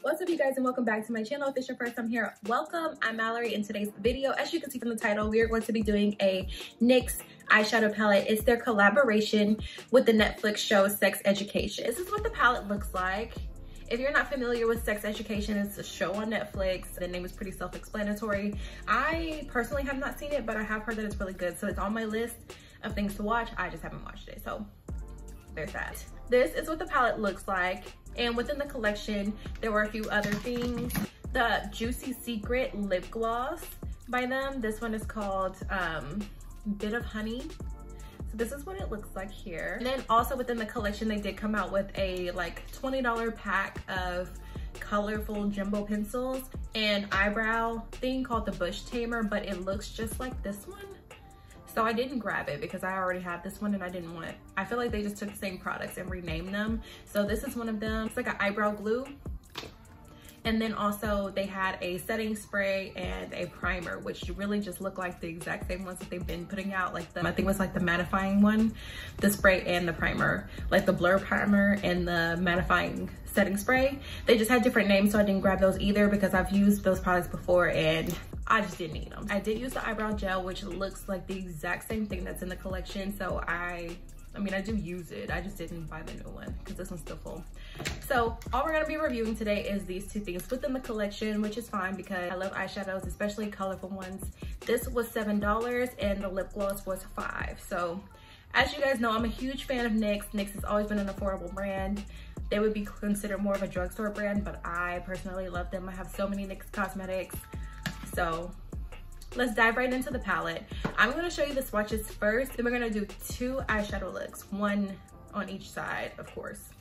What's up, you guys, and welcome back to my channel. If it's your first time here, welcome. I'm Malari. In today's video, as you can see from the title, we are going to be doing a NYX eyeshadow palette. It's their collaboration with the Netflix show Sex Education. This is what the palette looks like. If you're not familiar with Sex Education, it's a show on Netflix. The name is pretty self-explanatory. I personally have not seen it, but I have heard that it's really good. So it's on my list of things to watch. I just haven't watched it. So there's that. This is what the palette looks like. And within the collection, there were a few other things. The Juicy Secret lip gloss by them. This one is called Bit of Honey. So this is what it looks like here. And then also within the collection, they did come out with a like $20 pack of colorful jumbo pencils and eyebrow thing called the Bush Tamer, but it looks just like this one. So I didn't grab it because I already had this one and I didn't want it. I feel like they just took the same products and renamed them. So this is one of them. It's like an eyebrow glue. And then also they had a setting spray and a primer, which really just look like the exact same ones that they've been putting out. Like I think it was like the mattifying one, the spray and the primer, like the blur primer and the mattifying setting spray. They just had different names, so I didn't grab those either because I've used those products before and I just didn't need them. I did use the eyebrow gel, which looks like the exact same thing that's in the collection. So I mean, I do use it. I just didn't buy the new one because this one's still full. So all we're gonna be reviewing today is these two things within the collection, which is fine because I love eyeshadows, especially colorful ones. This was $7 and the lip gloss was $5. So as you guys know, I'm a huge fan of NYX. NYX has always been an affordable brand. They would be considered more of a drugstore brand, but I personally love them. I have so many NYX cosmetics. So let's dive right into the palette. I'm gonna show you the swatches first, then we're gonna do two eyeshadow looks, one on each side, of course.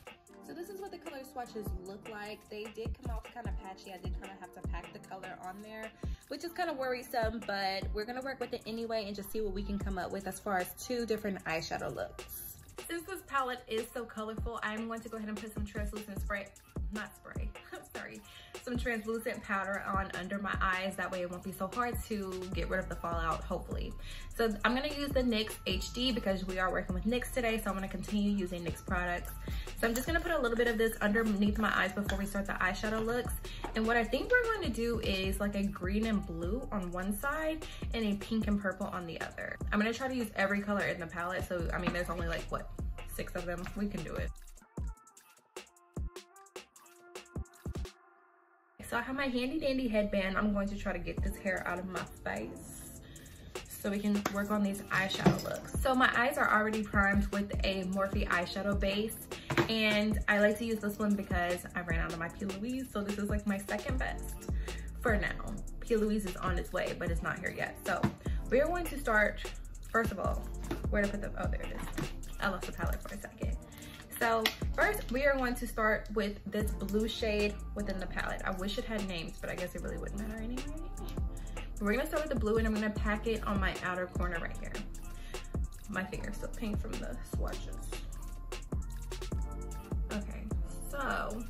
So this is what the color swatches look like. They did come out kind of patchy. I did kind of have to pack the color on there, which is kind of worrisome, but we're gonna work with it anyway and just see what we can come up with as far as two different eyeshadow looks. Since this palette is so colorful, I'm going to go ahead and put some translucent some translucent powder on under my eyes. That way it won't be so hard to get rid of the fallout, hopefully. So I'm gonna use the NYX HD because we are working with NYX today, so I'm gonna continue using NYX products. So I'm just gonna put a little bit of this underneath my eyes before we start the eyeshadow looks. And what I think we're going to do is like a green and blue on one side and a pink and purple on the other. I'm gonna try to use every color in the palette. So I mean, there's only like, what, 6 of them? We can do it. So I have my handy dandy headband. I'm going to try to get this hair out of my face so we can work on these eyeshadow looks. So my eyes are already primed with a Morphe eyeshadow base, and I like to use this one because I ran out of my P. Louise, so this is like my second best for now. P. Louise is on its way, but it's not here yet. So we're going to start, first of all, where to put the, oh, there it is. I lost the palette for a second. So first, we are going to start with this blue shade within the palette. I wish it had names, but I guess it really wouldn't matter anyway. We're gonna start with the blue and I'm gonna pack it on my outer corner right here. My finger's still pink from the swatches. Okay, so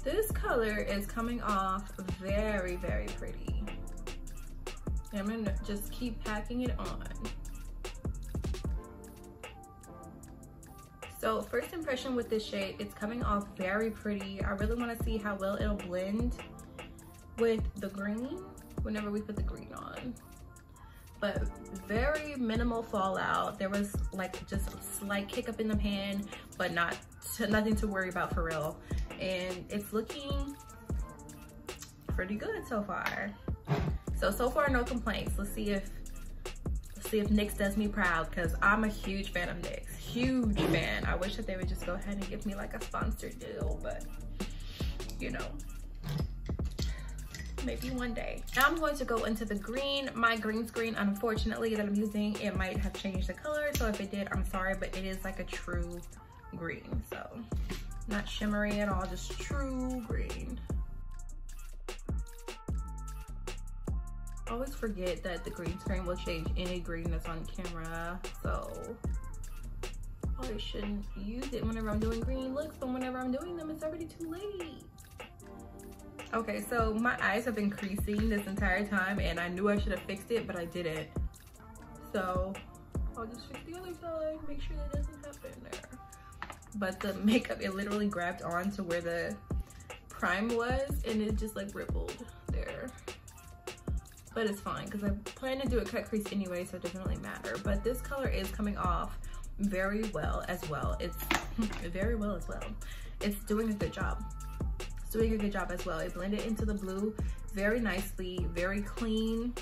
this color is coming off very, very pretty. And I'm gonna just keep packing it on. So first impression with this shade, it's coming off very pretty. I really want to see how well it'll blend with the green whenever we put the green on. But very minimal fallout. There was like just a slight kick up in the pan, but nothing to worry about for real. And it's looking pretty good so far. So far no complaints. Let's see if NYX does me proud because I'm a huge fan of NYX. Huge fan. I wish that they would just go ahead and give me like a sponsored deal, but you know, maybe one day. Now I'm going to go into the green. My green screen, unfortunately, that I'm using, it might have changed the color. So if it did, I'm sorry, but it is like a true green. So not shimmery at all, just true green. I always forget that the green screen will change any green that's on camera, so I shouldn't use it whenever I'm doing green looks, but whenever I'm doing them, it's already too late. Okay, so my eyes have been creasing this entire time and I knew I should have fixed it, but I didn't. So I'll just fix the other side, make sure that doesn't happen there. But the makeup, it literally grabbed on to where the crime was, and it just like rippled there. But it's fine because I plan to do a cut crease anyway, so it doesn't really matter. But this color is coming off very well as well. It's very well as well. It's doing a good job. It's doing a good job as well. It blended into the blue very nicely, very clean.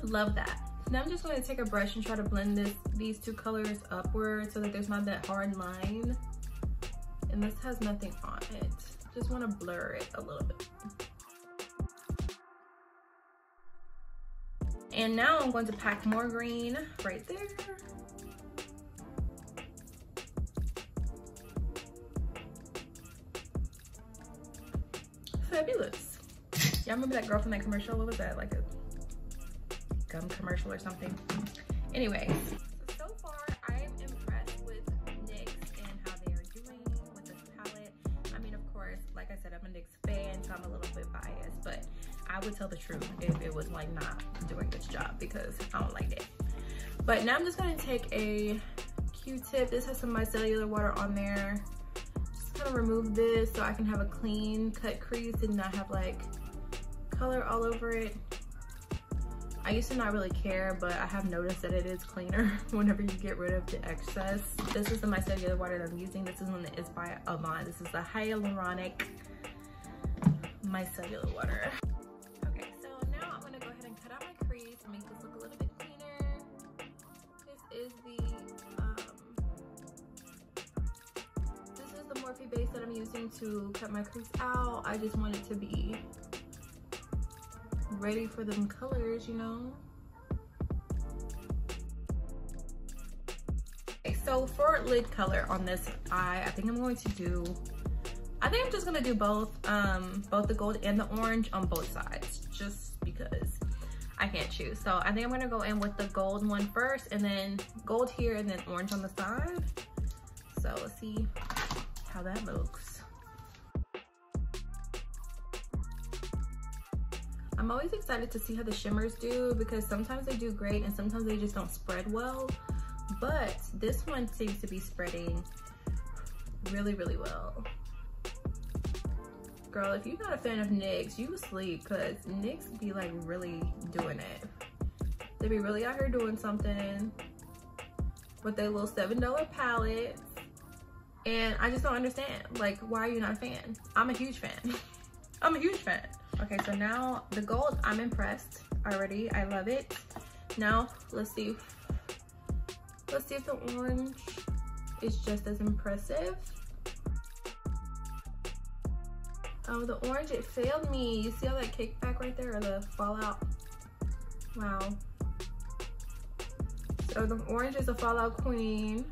Love that. Now I'm just going to take a brush and try to blend these two colors upward so that there's not that hard line. And this has nothing on it. Just want to blur it a little bit. And now I'm going to pack more green right there. Fabulous. Y'all remember that girl from that commercial? What was that? Like a gum commercial or something? Anyway, so far I am impressed with NYX and how they are doing with this palette. I mean, of course, like I said, I'm a NYX fan, so I'm a little bit biased, but I would tell the truth if it was like not doing this job because I don't like it. But now I'm just gonna take a Q-tip. This has some micellar water on there. Just kind of remove this so I can have a clean cut crease and not have like color all over it. I used to not really care, but I have noticed that it is cleaner whenever you get rid of the excess. This is the micellar water that I'm using. This is one that is by Avon. This is the hyaluronic micellar water. Okay, so now I'm gonna go ahead and cut out my crease and make this look a little bit cleaner. This is the Morphe base that I'm using to cut my crease out. I just want it to be ready for them colors, you know. Okay, so for lid color on this eye, I think I'm just gonna do both the gold and the orange on both sides, just because I can't choose. So I think I'm gonna go in with the gold one first, and then gold here, and then orange on the side. So let's see how that looks. I'm always excited to see how the shimmers do because sometimes they do great and sometimes they just don't spread well. But this one seems to be spreading really, really well. Girl, if you're not a fan of NYX, you asleep because NYX be like really doing it. They be really out here doing something with their little $7 palettes. And I just don't understand. Like, why are you not a fan? I'm a huge fan. I'm a huge fan. Okay, so now the gold, I'm impressed already. I love it. Now, let's see if the orange is just as impressive. Oh, the orange, it failed me. You see all that kickback right there, or the fallout? Wow. So the orange is a fallout queen.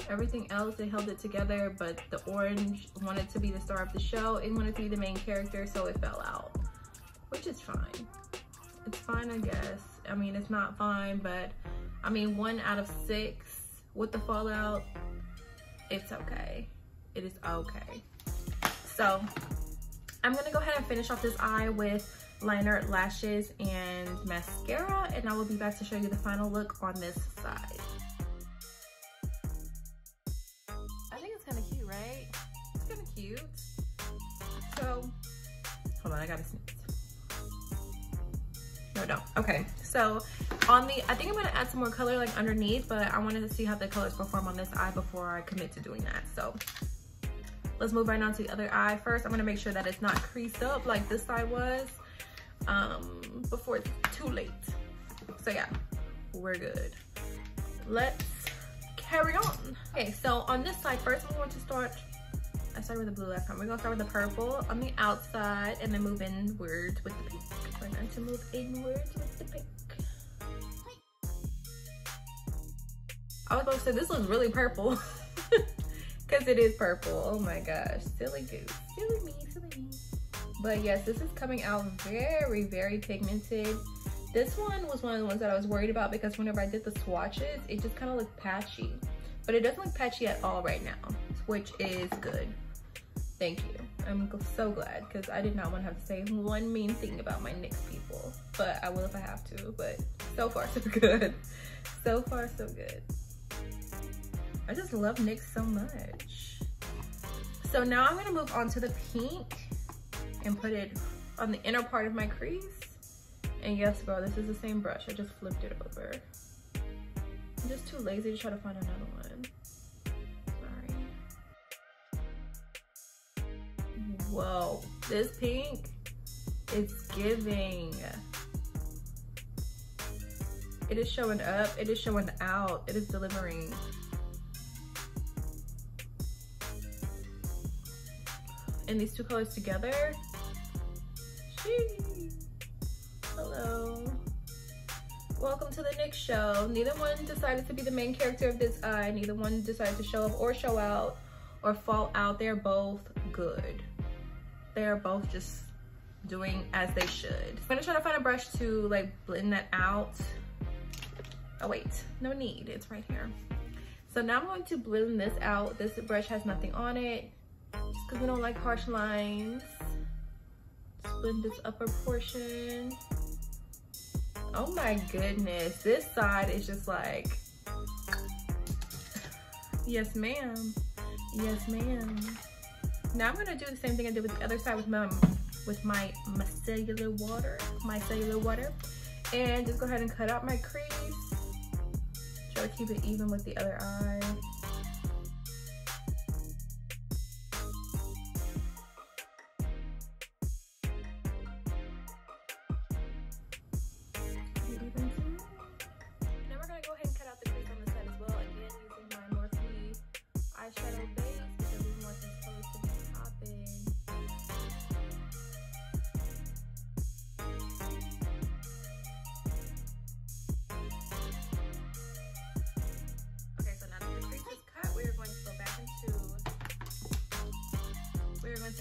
Everything else, they held it together, but the orange wanted to be the star of the show. It wanted to be the main character, so it fell out, which is fine. It's fine, I guess. I mean, it's not fine, but I mean, 1 out of 6 with the fallout, it's okay. It is okay. So I'm gonna go ahead and finish off this eye with liner, lashes, and mascara, and I will be back to show you the final look on this side. Right? It's kind of cute. So, hold on, I gotta sneeze. No. Okay, so on the, I think I'm gonna add some more color like underneath, but I wanted to see how the colors perform on this eye before I commit to doing that. So let's move right on to the other eye. First, I'm gonna make sure that it's not creased up like this side was before it's too late. So yeah, we're good. Let's carry on. Okay, so on this side, first I'm going to start, I started with the blue last time. We're gonna start with the purple on the outside and then move inwards with the pink. We're going to move inwards with the pink. I was supposed to say this looks really purple because it is purple. Oh my gosh, silly goose, silly me. But yes, this is coming out very, very pigmented. This one was one of the ones that I was worried about because whenever I did the swatches, it just kind of looked patchy. But it doesn't look patchy at all right now, which is good. Thank you. I'm so glad because I did not want to have to say one mean thing about my NYX people. But I will if I have to. But so far, so good. So far, so good. I just love NYX so much. So now I'm gonna move on to the pink and put it on the inner part of my crease. And yes, girl, this is the same brush. I just flipped it over. I'm just too lazy to try to find another one. Sorry. Whoa, this pink is giving. It is showing up, it is showing out, it is delivering. And these two colors together, hello. Welcome to the NYX show. Neither one decided to be the main character of this eye. Neither one decided to show up or show out or fall out. They're both good. They're both just doing as they should. I'm gonna try to find a brush to like blend that out. Oh wait, no need, it's right here. So now I'm going to blend this out. This brush has nothing on it, just because we don't like harsh lines. Just blend this upper portion. Oh my goodness, this side is just like, yes ma'am, yes ma'am. Now I'm gonna do the same thing I did with the other side with my micellar water, and just go ahead and cut out my crease. Try to keep it even with the other eye. Now we're gonna go ahead and cut out the crease on the side as well. Again, using my Morphe eyeshadow base because we want these colors to be popping.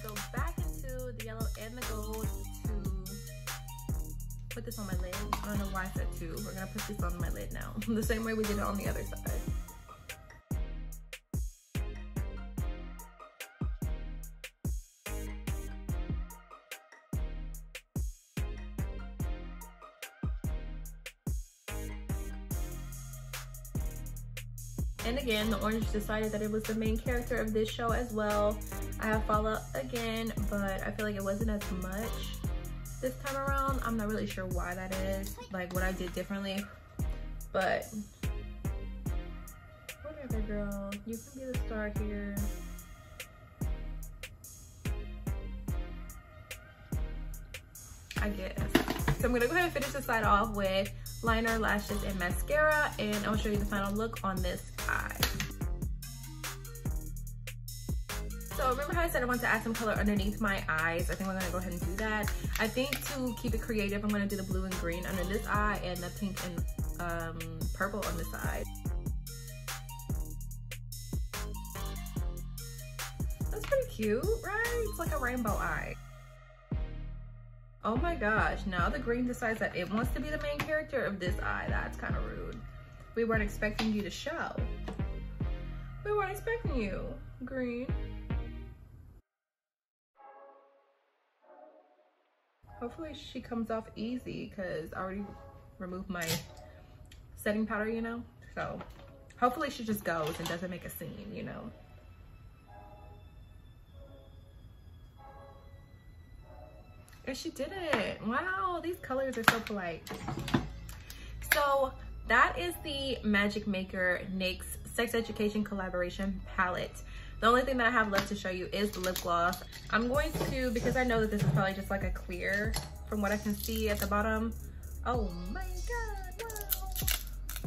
Go back into the yellow and the gold to put this on my lid. I don't know why I said two. We're gonna put this on my lid now, the same way we did it on the other side. And again, the orange decided that it was the main character of this show as well. I have followed again, but I feel like it wasn't as much this time around. I'm not really sure why that is, like what I did differently, but whatever, girl. You can be the star here. I guess. So I'm gonna go ahead and finish this side off with liner, lashes, and mascara, and I'll show you the final look on this eye. So remember how I said I wanted to add some color underneath my eyes? I think we're gonna go ahead and do that. I think to keep it creative, I'm gonna do the blue and green under this eye and the pink and purple on the side. That's pretty cute, right? It's like a rainbow eye. Oh my gosh, now the green decides that it wants to be the main character of this eye. That's kind of rude. We weren't expecting you to show. We weren't expecting you, green. Hopefully she comes off easy because I already removed my setting powder, you know? So hopefully she just goes and doesn't make a scene, you know? And she did it. Wow, these colors are so polite. So that is the Magic Maker NYX Sex Education Collaboration Palette. The only thing that I have left to show you is the lip gloss. I'm going to, because I know that this is probably just like a clear from what I can see at the bottom. Oh my God, wow.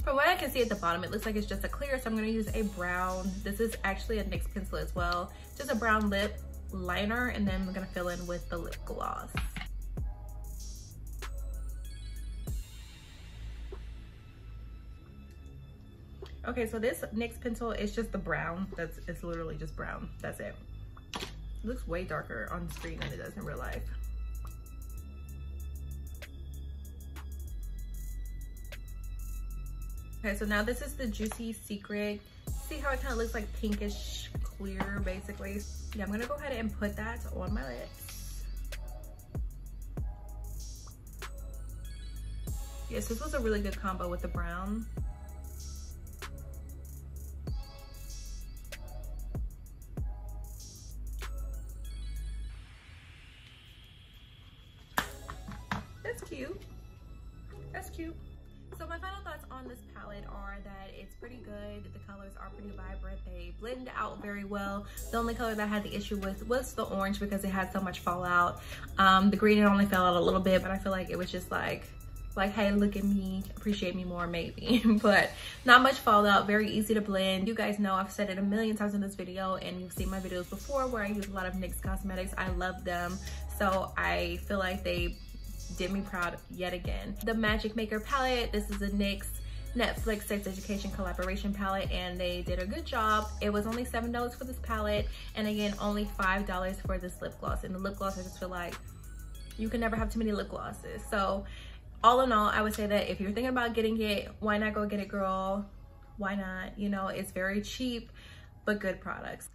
From what I can see at the bottom, it looks like it's just a clear, so I'm gonna use a brown. This is actually a NYX pencil as well. Just a brown lip liner, and then I'm gonna fill in with the lip gloss. Okay, so this NYX pencil is just the brown. It's literally just brown. That's it. It looks way darker on the screen than it does in real life. Okay, so now this is the Juicy Secret. See how it kind of looks like pinkish clear, basically. Yeah, I'm gonna go ahead and put that on my lips. Yes, this was a really good combo with the brown. cute. That's cute. So my final thoughts on this palette are that it's pretty good. The colors are pretty vibrant. They blend out very well. The only color that I had the issue with was the orange because it had so much fallout. The green, it only fell out a little bit, but I feel like it was just like, hey, look at me, appreciate me more maybe. But not much fallout, very easy to blend. You guys know I've said it a million times in this video, and you've seen my videos before where I use a lot of NYX cosmetics. I love them. So I feel like they did me proud yet again. The Magic Maker palette, this is a NYX Netflix sex education collaboration palette, and they did a good job. It was only $7 for this palette, and again, only $5 for this lip gloss. And the lip gloss, I just feel like you can never have too many lip glosses. So all in all, I would say that if you're thinking about getting it, why not go get it, girl? Why not? You know, it's very cheap, but good products.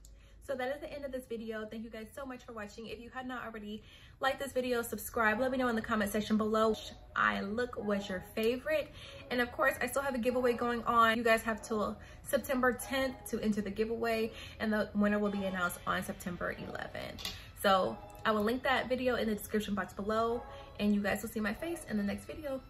So that is the end of this video. Thank you guys so much for watching. If you had not already liked this video, subscribe. Let me know in the comment section below which eye look was your favorite. And of course, I still have a giveaway going on. You guys have till September 10th to enter the giveaway, and the winner will be announced on September 11th. So I will link that video in the description box below, and you guys will see my face in the next video.